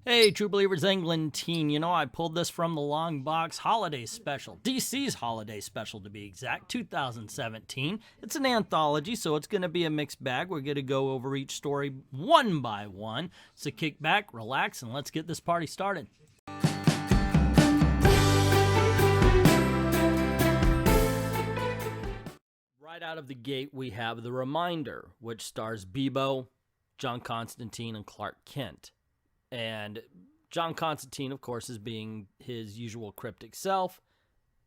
Hey, True Believers England team, you know, I pulled this from the Long Box Holiday Special, DC's Holiday Special to be exact, 2017. It's an anthology, so it's going to be a mixed bag. We're going to go over each story one by one. So kick back, relax, and let's get this party started. Right out of the gate, we have The Reminder, which stars Bebo, John Constantine, and Clark Kent. And John Constantine, of course, is being his usual cryptic self.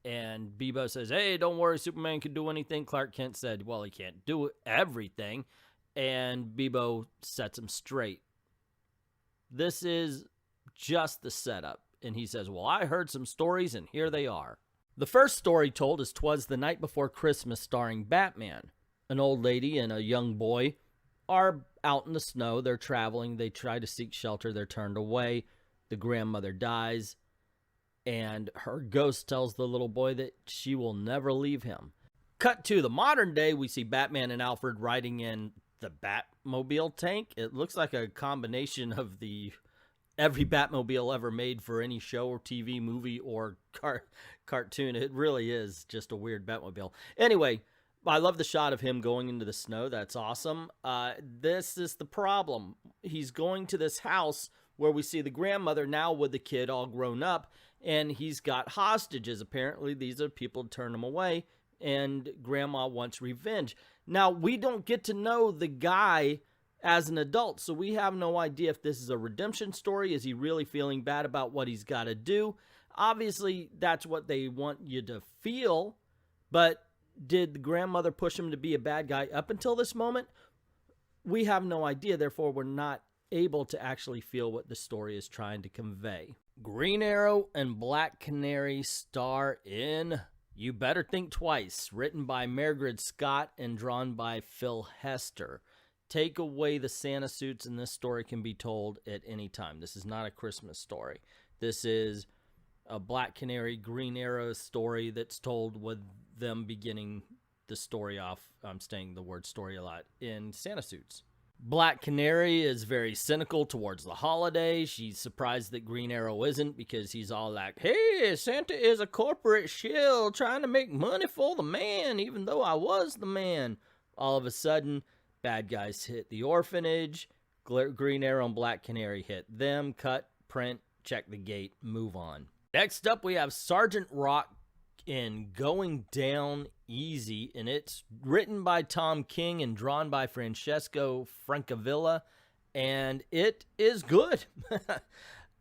And Bebo says, hey, don't worry, Superman can do anything. Clark Kent said, well, he can't do everything. And Bebo sets him straight. This is just the setup. And he says, well, I heard some stories, and here they are. The first story told is 'Twas the Night Before Christmas, starring Batman. An old lady and a young boy are out in the snow. They're traveling. They try to seek shelter. They're turned away. The grandmother dies, and her ghost tells the little boy that she will never leave him. Cut to the modern day, we see Batman and Alfred riding in the Batmobile tank. It looks like a combination of every Batmobile ever made for any show or TV, movie, or cartoon. It really is just a weird Batmobile. Anyway, I love the shot of him going into the snow. That's awesome. This is the problem. He's going to this house where we see the grandmother now with the kid all grown up, and he's got hostages. Apparently, these are people to turn him away, and grandma wants revenge. Now, we don't get to know the guy as an adult, so we have no idea if this is a redemption story. Is he really feeling bad about what he's got to do? Obviously, that's what they want you to feel, but did the grandmother push him to be a bad guy up until this moment? We have no idea, therefore we're not able to actually feel what the story is trying to convey. Green Arrow and Black Canary star in You Better Think Twice, written by Margaret Scott and drawn by Phil Hester. Take away the Santa suits and this story can be told at any time. This is not a Christmas story. This is a Black Canary, Green Arrow story that's told with them beginning the story off, I'm saying the word story a lot, in Santa suits. Black Canary is very cynical towards the holiday. She's surprised that Green Arrow isn't, because he's all like, hey, Santa is a corporate shill trying to make money for the man, even though I was the man. All of a sudden, bad guys hit the orphanage. Green Arrow and Black Canary hit them. Cut, print, check the gate, move on. Next up, we have Sergeant Rock in Going Down Easy, and it's written by Tom King and drawn by Francesco Francavilla, and it is good.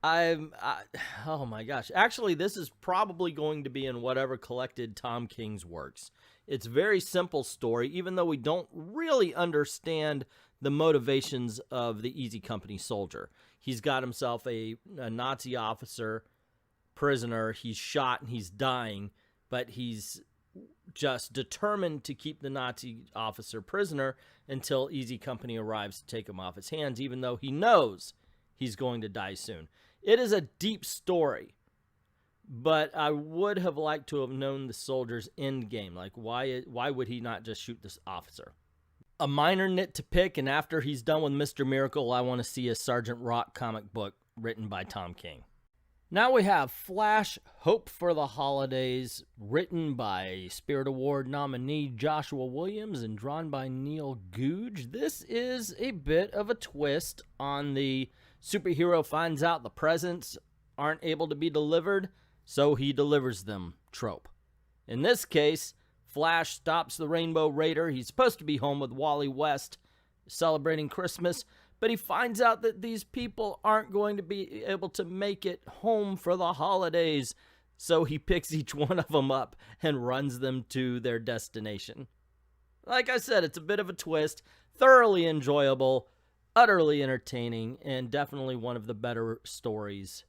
Oh my gosh. Actually, this is probably going to be in whatever collected Tom King's works. It's a very simple story, even though we don't really understand the motivations of the Easy Company soldier. He's got himself a Nazi officer prisoner. He's shot and he's dying, but he's just determined to keep the Nazi officer prisoner until Easy Company arrives to take him off his hands, even though he knows he's going to die soon. It is a deep story, but I would have liked to have known the soldier's end game. Like, why would he not just shoot this officer? A minor nit to pick, and after he's done with Mr. Miracle, I want to see a Sergeant Rock comic book written by Tom King. Now we have Flash, Hope for the Holidays, written by Spirit Award nominee Joshua Williams and drawn by Neil Googe. This is a bit of a twist on the superhero finds out the presents aren't able to be delivered, so he delivers them trope. In this case, Flash stops the Rainbow Raider. He's supposed to be home with Wally West celebrating Christmas, but he finds out that these people aren't going to be able to make it home for the holidays. So he picks each one of them up and runs them to their destination. Like I said, it's a bit of a twist, thoroughly enjoyable, utterly entertaining, and definitely one of the better stories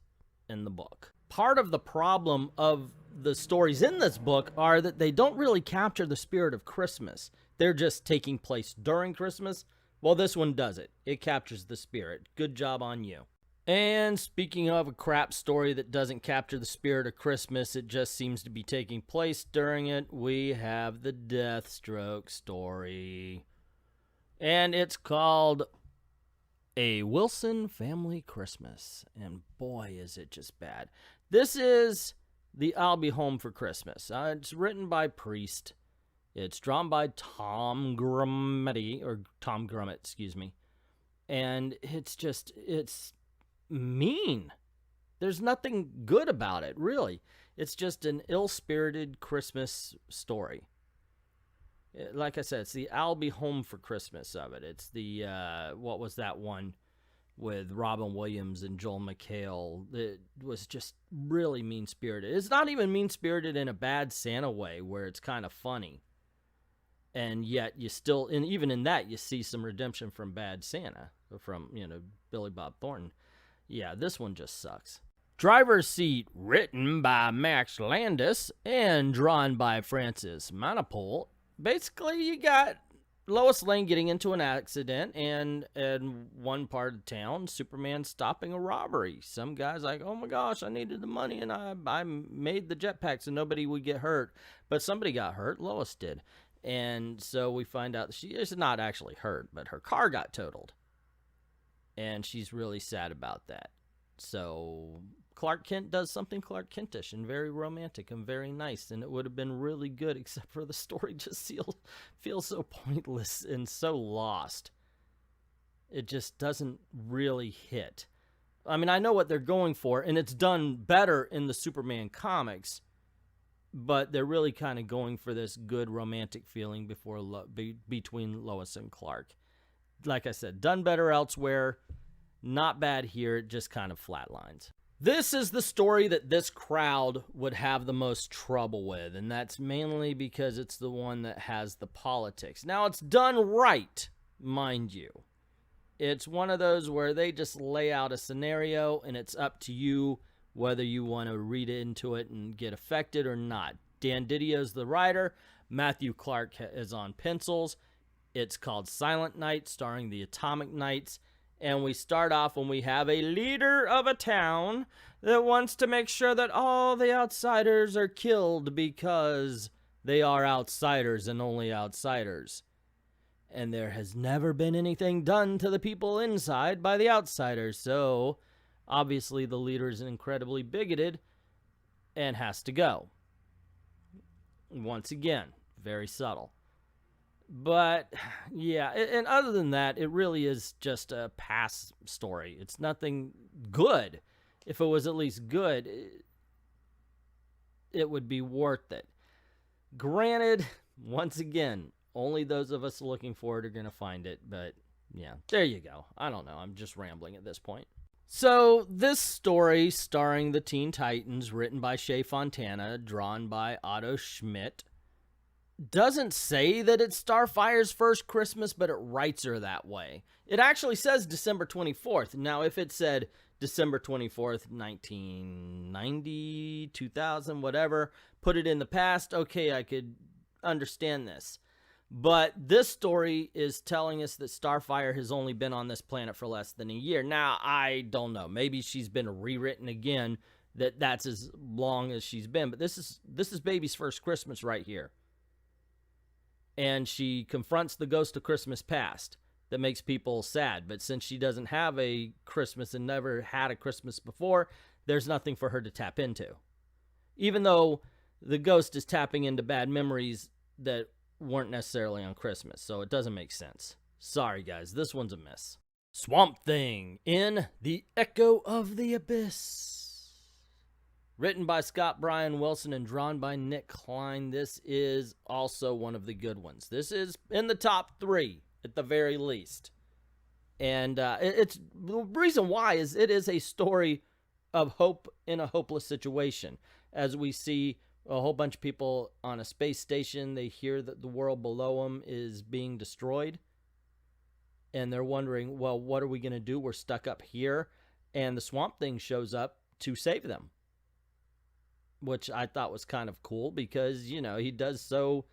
in the book. Part of the problem of the stories in this book are that they don't really capture the spirit of Christmas. They're just taking place during Christmas. Well, this one does it. It captures the spirit. Good job on you. And speaking of a crap story that doesn't capture the spirit of Christmas, it just seems to be taking place during it, we have the Deathstroke story. And it's called A Wilson Family Christmas. And boy, is it just bad. This is the I'll Be Home for Christmas. It's written by Priest. It's drawn by Tom Grummett, excuse me. And it's mean. There's nothing good about it, really. It's just an ill-spirited Christmas story. Like I said, it's the I'll Be Home for Christmas of it. It's the, what was that one with Robin Williams and Joel McHale? It was just really mean-spirited. It's not even mean-spirited in a bad Santa way where it's kind of funny. And yet you still, and even in that, you see some redemption from Bad Santa, from, Billy Bob Thornton. Yeah, this one just sucks. Driver's Seat, written by Max Landis and drawn by Francis Manapul. Basically, you got Lois Lane getting into an accident, and in one part of town, Superman stopping a robbery. Some guy's like, oh my gosh, I needed the money, and I made the jetpack so nobody would get hurt. But somebody got hurt. Lois did. And so we find out she is not actually hurt, but her car got totaled. And she's really sad about that. So Clark Kent does something Clark Kentish and very romantic and very nice. And it would have been really good, except for the story just feels so pointless and so lost. It just doesn't really hit. I mean, I know what they're going for, and it's done better in the Superman comics. But they're really kind of going for this good romantic feeling between Lois and Clark. Like I said, done better elsewhere. Not bad here. It just kind of flatlines. This is the story that this crowd would have the most trouble with. And that's mainly because it's the one that has the politics. Now, it's done right, mind you. It's one of those where they just lay out a scenario and it's up to you whether you want to read into it and get affected or not. Dan Didio's the writer. Matthew Clark is on pencils. It's called Silent Night, starring the Atomic Knights. And we start off when we have a leader of a town that wants to make sure that all the outsiders are killed because they are outsiders and only outsiders. And there has never been anything done to the people inside by the outsiders, so obviously, the leader is incredibly bigoted and has to go. Once again, very subtle. But, yeah, and other than that, it really is just a pass story. It's nothing good. If it was at least good, it would be worth it. Granted, once again, only those of us looking for it are going to find it. But, yeah, there you go. I don't know. I'm just rambling at this point. So, this story, starring the Teen Titans, written by Shea Fontana, drawn by Otto Schmidt, doesn't say that it's Starfire's first Christmas, but it writes her that way. It actually says December 24th. Now, if it said December 24th, 1990, 2000, whatever, put it in the past, okay, I could understand this. But this story is telling us that Starfire has only been on this planet for less than a year. Now, I don't know. Maybe she's been rewritten again, that's as long as she's been. But this is baby's first Christmas right here. And she confronts the ghost of Christmas past that makes people sad. But since she doesn't have a Christmas and never had a Christmas before, there's nothing for her to tap into. Even though the ghost is tapping into bad memories that weren't necessarily on Christmas, so it doesn't make sense. Sorry, guys, this one's a miss. Swamp Thing in The Echo of the Abyss. Written by Scott Bryan Wilson and drawn by Nick Klein. This is also one of the good ones. This is in the top 3, at the very least. And it's the reason why is it is a story of hope in a hopeless situation. As we see a whole bunch of people on a space station, they hear that the world below them is being destroyed. And they're wondering, well, what are we going to do? We're stuck up here. And the Swamp Thing shows up to save them. Which I thought was kind of cool because, he does so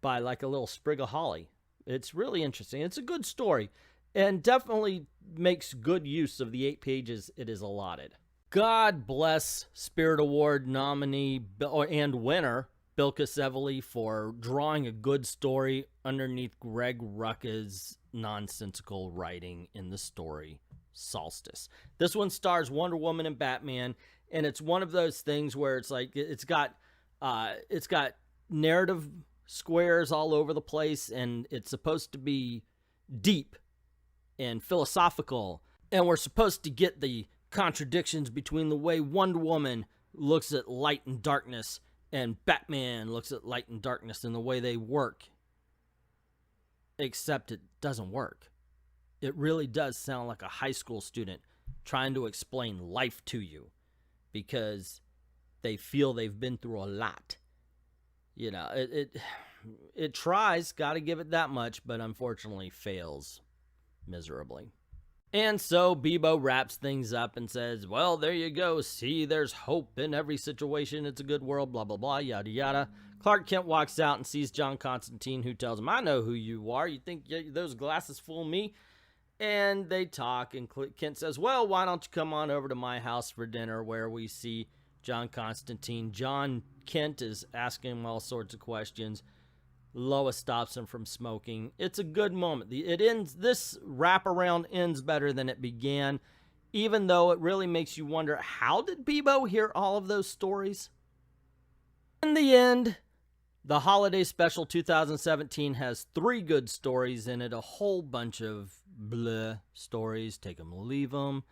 by like a little sprig of holly. It's really interesting. It's a good story and definitely makes good use of the 8 pages it is allotted. God bless Spirit Award nominee and winner Bilka Sevely for drawing a good story underneath Greg Rucka's nonsensical writing in the story Solstice. This one stars Wonder Woman and Batman, and it's one of those things where it's like it's got narrative squares all over the place, and it's supposed to be deep and philosophical, and we're supposed to get the contradictions between the way Wonder Woman looks at light and darkness and Batman looks at light and darkness and the way they work. Except it doesn't work. It really does sound like a high school student trying to explain life to you because they feel they've been through a lot. You know, it tries, got to give it that much, but unfortunately fails miserably. And so Bebo wraps things up and says, well, there you go. See, there's hope in every situation. It's a good world, blah, blah, blah, yada, yada. Clark Kent walks out and sees John Constantine, who tells him, I know who you are. You think those glasses fool me? And they talk, and Kent says, well, why don't you come on over to my house for dinner, where we see John Constantine. John Kent is asking him all sorts of questions. Lois stops him from smoking. It's a good moment. This wraparound ends better than it began, even though it really makes you wonder, how did Bebo hear all of those stories? In the end, the Holiday Special 2017 has 3 good stories in it, a whole bunch of bleh stories, take them or leave them,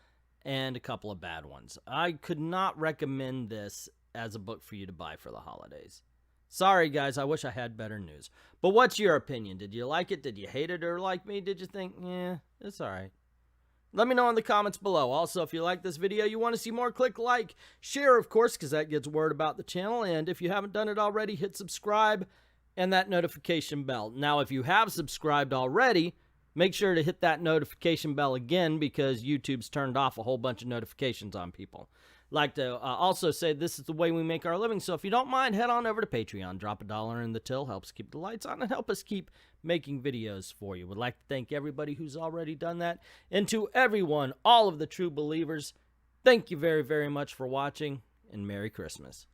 and a couple of bad ones. I could not recommend this as a book for you to buy for the holidays. Sorry, guys, I wish I had better news. But what's your opinion? Did you like it? Did you hate it? Or like me, did you think, yeah, it's all right? Let me know in the comments below. Also, if you like this video, you want to see more, click like. Share, of course, because that gets word about the channel. And if you haven't done it already, hit subscribe and that notification bell. Now, if you have subscribed already, make sure to hit that notification bell again, because YouTube's turned off a whole bunch of notifications on people. Like to also say this is the way we make our living, so if you don't mind, head on over to Patreon. Drop $1 in the till, helps keep the lights on and help us keep making videos for you. Would like to thank everybody who's already done that, and to everyone, all of the true believers, thank you very, very much for watching, and Merry Christmas.